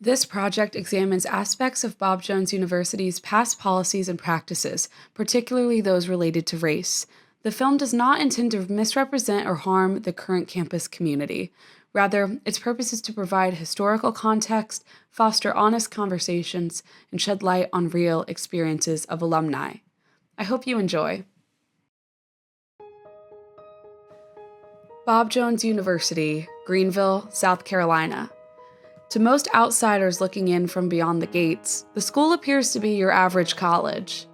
This project examines aspects of Bob Jones University's past policies and practices, particularly those related to race. The film does not intend to misrepresent or harm the current campus community. Rather, its purpose is to provide historical context, foster honest conversations, and shed light on real experiences of alumni. I hope you enjoy. Bob Jones University, Greenville, South Carolina. To most outsiders looking in from beyond the gates, the school appears to be your average college.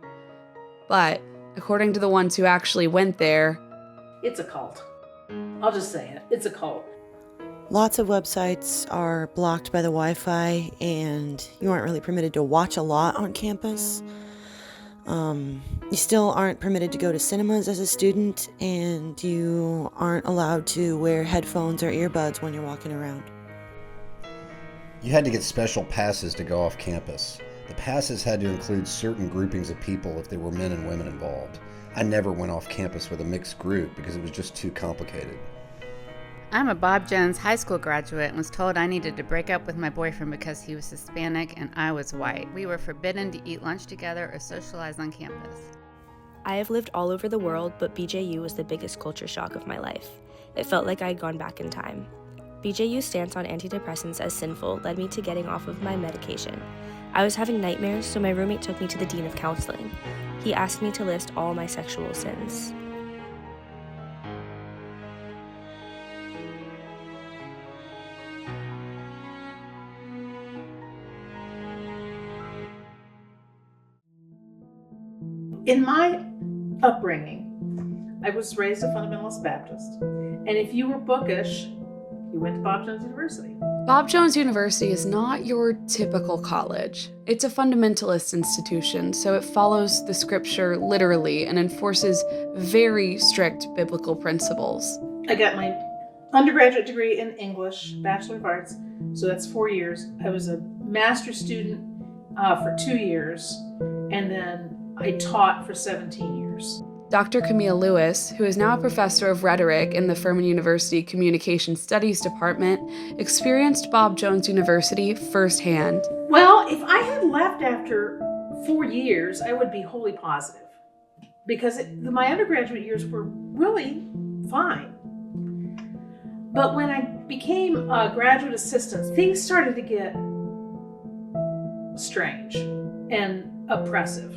But, according to the ones who actually went there, it's a cult. I'll just say it. It's a cult. Lots of websites are blocked by the Wi-Fi, and you aren't really permitted to watch a lot on campus. You still aren't permitted to go to cinemas as a student, and you aren't allowed to wear headphones or earbuds when you're walking around. You had to get special passes to go off campus. The passes had to include certain groupings of people if there were men and women involved. I never went off campus with a mixed group because it was just too complicated. I'm a Bob Jones high school graduate and was told I needed to break up with my boyfriend because he was Hispanic and I was white. We were forbidden to eat lunch together or socialize on campus. I have lived all over the world, but BJU was the biggest culture shock of my life. It felt like I had gone back in time. BJU's stance on antidepressants as sinful led me to getting off of my medication. I was having nightmares, so my roommate took me to the dean of counseling. He asked me to list all my sexual sins. In my upbringing, I was raised a fundamentalist Baptist. And if you were bookish, you went to Bob Jones University. Bob Jones University is not your typical college. It's a fundamentalist institution, so it follows the scripture literally and enforces very strict biblical principles. I got my undergraduate degree in English, Bachelor of Arts, so that's 4 years. I was a master's student for 2 years, and then I taught for 17 years. Dr. Camille Lewis, who is now a professor of rhetoric in the Furman University Communication Studies Department, experienced Bob Jones University firsthand. Well, if I had left after 4 years, I would be wholly positive because my undergraduate years were really fine. But when I became a graduate assistant, things started to get strange and oppressive.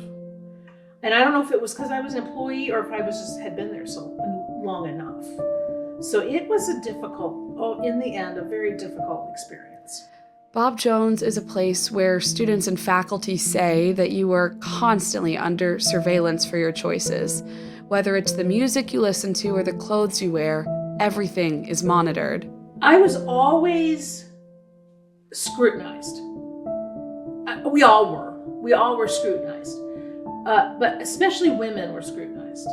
And I don't know if it was because I was an employee or if I had been there so long enough. So it was in the end, a very difficult experience. Bob Jones is a place where students and faculty say that you are constantly under surveillance for your choices. Whether it's the music you listen to or the clothes you wear, everything is monitored. I was always scrutinized. We all were. We all were scrutinized. But especially women were scrutinized,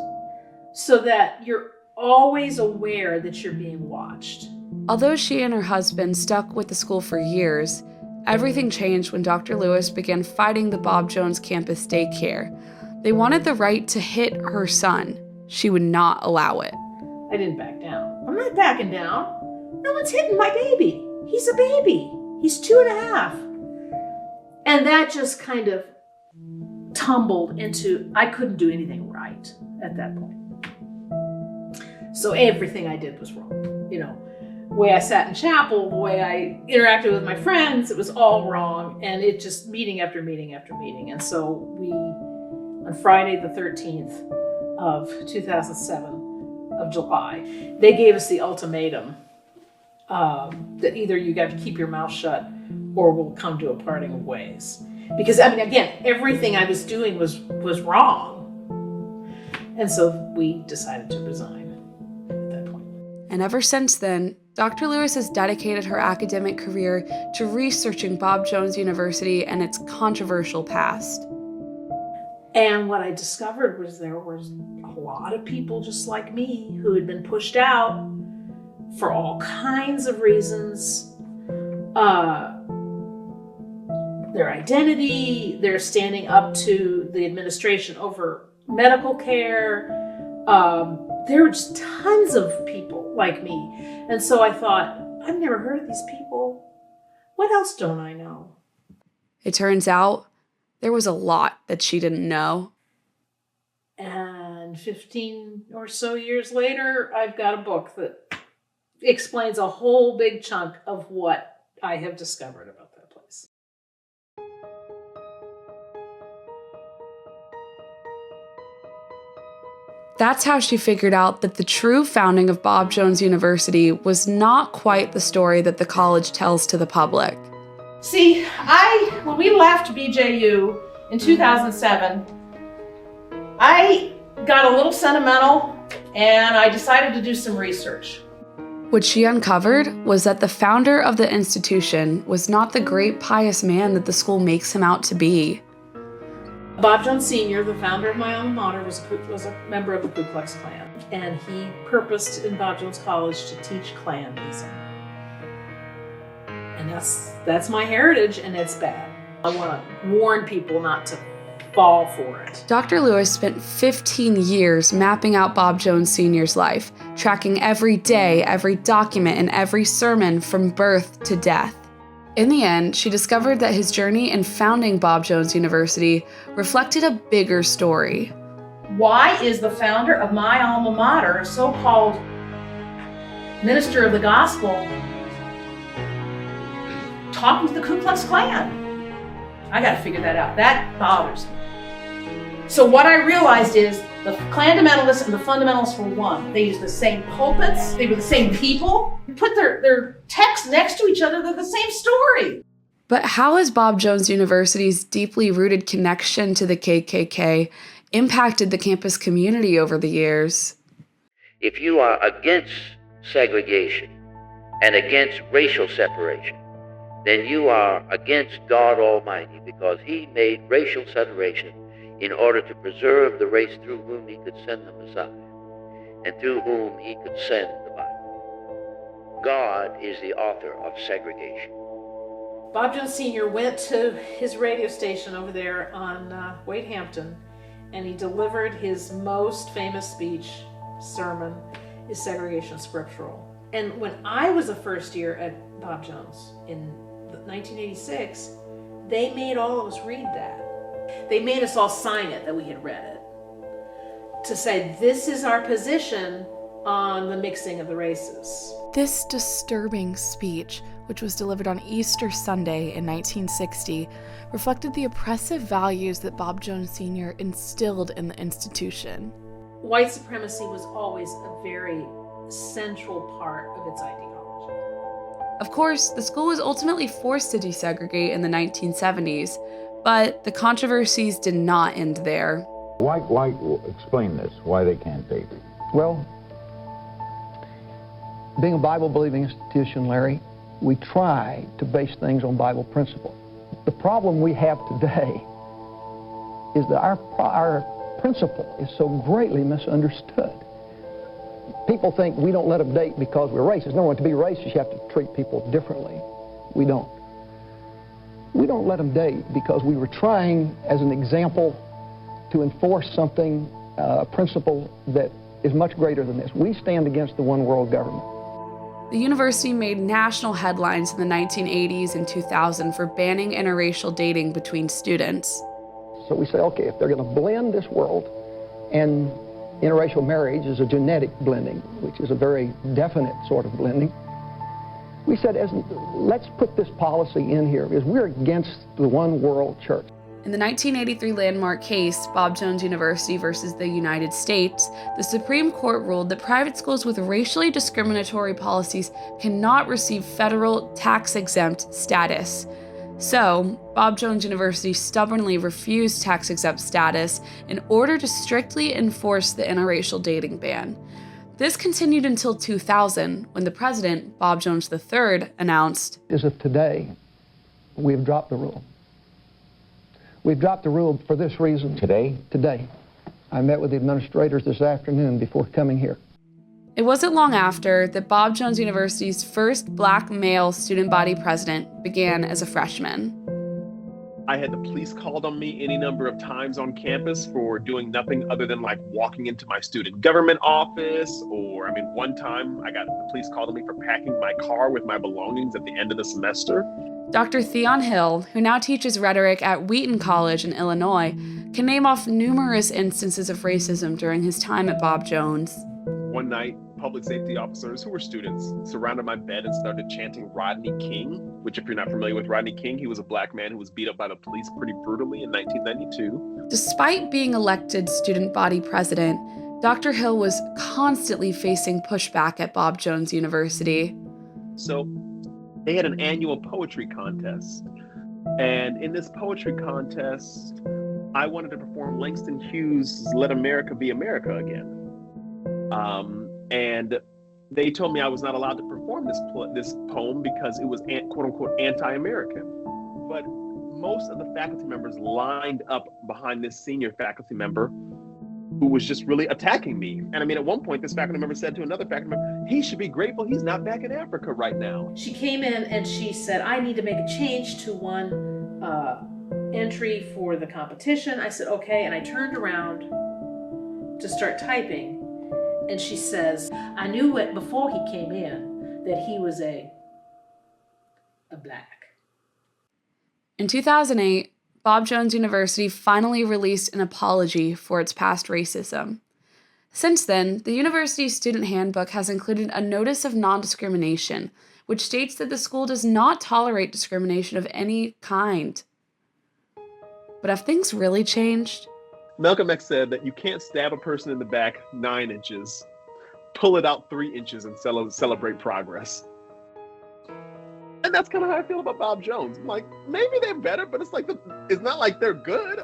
so that you're always aware that you're being watched. Although she and her husband stuck with the school for years, everything changed when Dr. Lewis began fighting the Bob Jones campus daycare. They wanted the right to hit her son. She would not allow it. I didn't back down. I'm not backing down. No one's hitting my baby. He's a baby. He's 2.5. And that just kind of tumbled into, I couldn't do anything right at that point. So everything I did was wrong. The way I sat in chapel, the way I interacted with my friends, it was all wrong. And it just meeting after meeting after meeting. And so on Friday the 13th of 2007 of July, they gave us the ultimatum that either you got to keep your mouth shut or we'll come to a parting of ways. Because, again, everything I was doing was wrong. And so we decided to resign at that point. And ever since then, Dr. Lewis has dedicated her academic career to researching Bob Jones University and its controversial past. And what I discovered was there was a lot of people just like me who had been pushed out for all kinds of reasons. Their identity, their standing up to the administration over medical care. There were just tons of people like me. And so I thought, I've never heard of these people. What else don't I know? It turns out there was a lot that she didn't know. And 15 or so years later, I've got a book that explains a whole big chunk of what I have discovered about that place. That's how she figured out that the true founding of Bob Jones University was not quite the story that the college tells to the public. See, when we left BJU in 2007, I got a little sentimental and I decided to do some research. What she uncovered was that the founder of the institution was not the great pious man that the school makes him out to be. Bob Jones Sr., the founder of my alma mater, was a member of the Ku Klux Klan, and he purposed in Bob Jones College to teach Klanism. And that's my heritage, and it's bad. I want to warn people not to fall for it. Dr. Lewis spent 15 years mapping out Bob Jones Sr.'s life, tracking every day, every document, and every sermon from birth to death. In the end, she discovered that his journey in founding Bob Jones University reflected a bigger story. Why is the founder of my alma mater, a so-called minister of the gospel, talking to the Ku Klux Klan? I got to figure that out. That bothers me. So what I realized is the Klandamentalists and the fundamentalists were one. They used the same pulpits. They were the same people. Put their texts next to each other. They're the same story. But how has Bob Jones University's deeply rooted connection to the KKK impacted the campus community over the years? If you are against segregation and against racial separation, then you are against God Almighty, because He made racial separation in order to preserve the race through whom He could send the Messiah and through whom He could send the Bible. God is the author of segregation. Bob Jones Sr. went to his radio station over there on Wade Hampton, and he delivered his most famous speech, sermon, is Segregation Scriptural. And when I was a first year at Bob Jones in 1986, they made all of us read that. They made us all sign it that we had read it, to say this is our position on the mixing of the races. This disturbing speech, which was delivered on Easter Sunday in 1960, reflected the oppressive values that Bob Jones Sr. instilled in the institution. White supremacy was always a very central part of its ideology. Of course, the school was ultimately forced to desegregate in the 1970s, but the controversies did not end there. Why explain this, why they can't be? Well, being a Bible-believing institution, Larry, we try to base things on Bible principle. The problem we have today is that our principle is so greatly misunderstood. People think we don't let them date because we're racist. No, to be racist, you have to treat people differently. We don't. We don't let them date because we were trying, as an example, to enforce something, a principle that is much greater than this. We stand against the one world government. The university made national headlines in the 1980s and 2000 for banning interracial dating between students. So we say, okay, if they're going to blend this world, and interracial marriage is a genetic blending, which is a very definite sort of blending, we said, let's put this policy in here because we're against the one world church. In the 1983 landmark case, Bob Jones University versus the United States, the Supreme Court ruled that private schools with racially discriminatory policies cannot receive federal tax-exempt status. So, Bob Jones University stubbornly refused tax-exempt status in order to strictly enforce the interracial dating ban. This continued until 2000, when the president, Bob Jones III, announced, "As of today, we've dropped the rule. We've dropped the rule for this reason." Today? Today. I met with the administrators this afternoon before coming here. It wasn't long after that Bob Jones University's first black male student body president began as a freshman. I had the police called on me any number of times on campus for doing nothing other than like walking into my student government office, or one time I got the police called on me for packing my car with my belongings at the end of the semester. Dr. Theon Hill, who now teaches rhetoric at Wheaton College in Illinois, can name off numerous instances of racism during his time at Bob Jones. One night, public safety officers who were students surrounded my bed and started chanting Rodney King, which if you're not familiar with Rodney King, he was a black man who was beat up by the police pretty brutally in 1992. Despite being elected student body president, Dr. Hill was constantly facing pushback at Bob Jones University. So they had an annual poetry contest. And in this poetry contest, I wanted to perform Langston Hughes' Let America Be America Again. And they told me I was not allowed to perform this poem because it was quote unquote anti-American. But most of the faculty members lined up behind this senior faculty member who was just really attacking me. And I mean, at one point, this faculty member said to another faculty member, he should be grateful he's not back in Africa right now. She came in and she said, I need to make a change to one entry for the competition. I said, okay. And I turned around to start typing. And she says, I knew it before he came in that he was a black. In 2008, Bob Jones University finally released an apology for its past racism. Since then, the university's student handbook has included a notice of non-discrimination, which states that the school does not tolerate discrimination of any kind. But have things really changed? Malcolm X said that you can't stab a person in the back 9 inches, pull it out 3 inches, and celebrate progress. And that's kind of how I feel about Bob Jones. I'm like, maybe they're better, but it's not like they're good.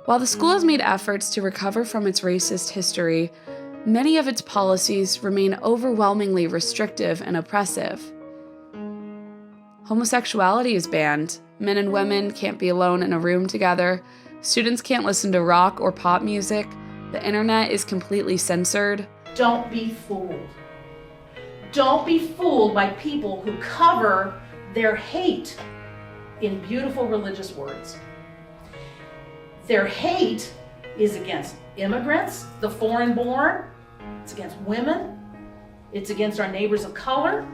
While the school has made efforts to recover from its racist history, many of its policies remain overwhelmingly restrictive and oppressive. Homosexuality is banned. Men and women can't be alone in a room together. Students can't listen to rock or pop music. The internet is completely censored. Don't be fooled. Don't be fooled by people who cover their hate in beautiful religious words. Their hate is against immigrants, the foreign-born. It's against women. It's against our neighbors of color.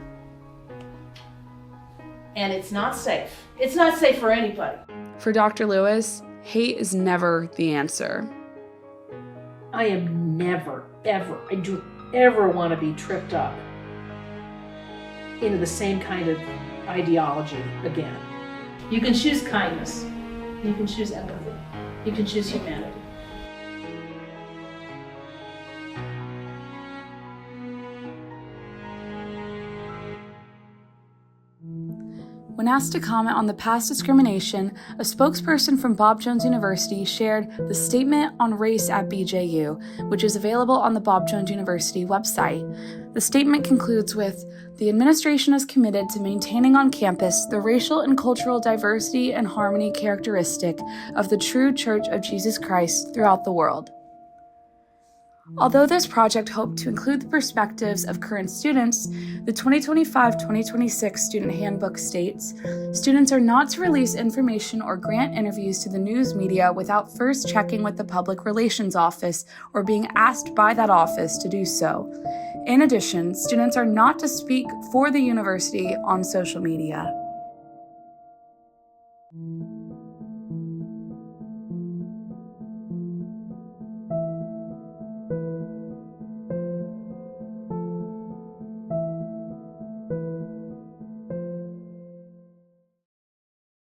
And it's not safe. It's not safe for anybody. For Dr. Lewis, hate is never the answer. I am never, ever, I do ever want to be tripped up into the same kind of ideology again. You can choose kindness. You can choose empathy. You can choose humanity. When asked to comment on the past discrimination, a spokesperson from Bob Jones University shared the Statement on Race at BJU, which is available on the Bob Jones University website. The statement concludes with, "The administration is committed to maintaining on campus the racial and cultural diversity and harmony characteristic of the true Church of Jesus Christ throughout the world." Although this project hoped to include the perspectives of current students, the 2025-2026 Student Handbook states, students are not to release information or grant interviews to the news media without first checking with the Public Relations Office or being asked by that office to do so. In addition, students are not to speak for the university on social media.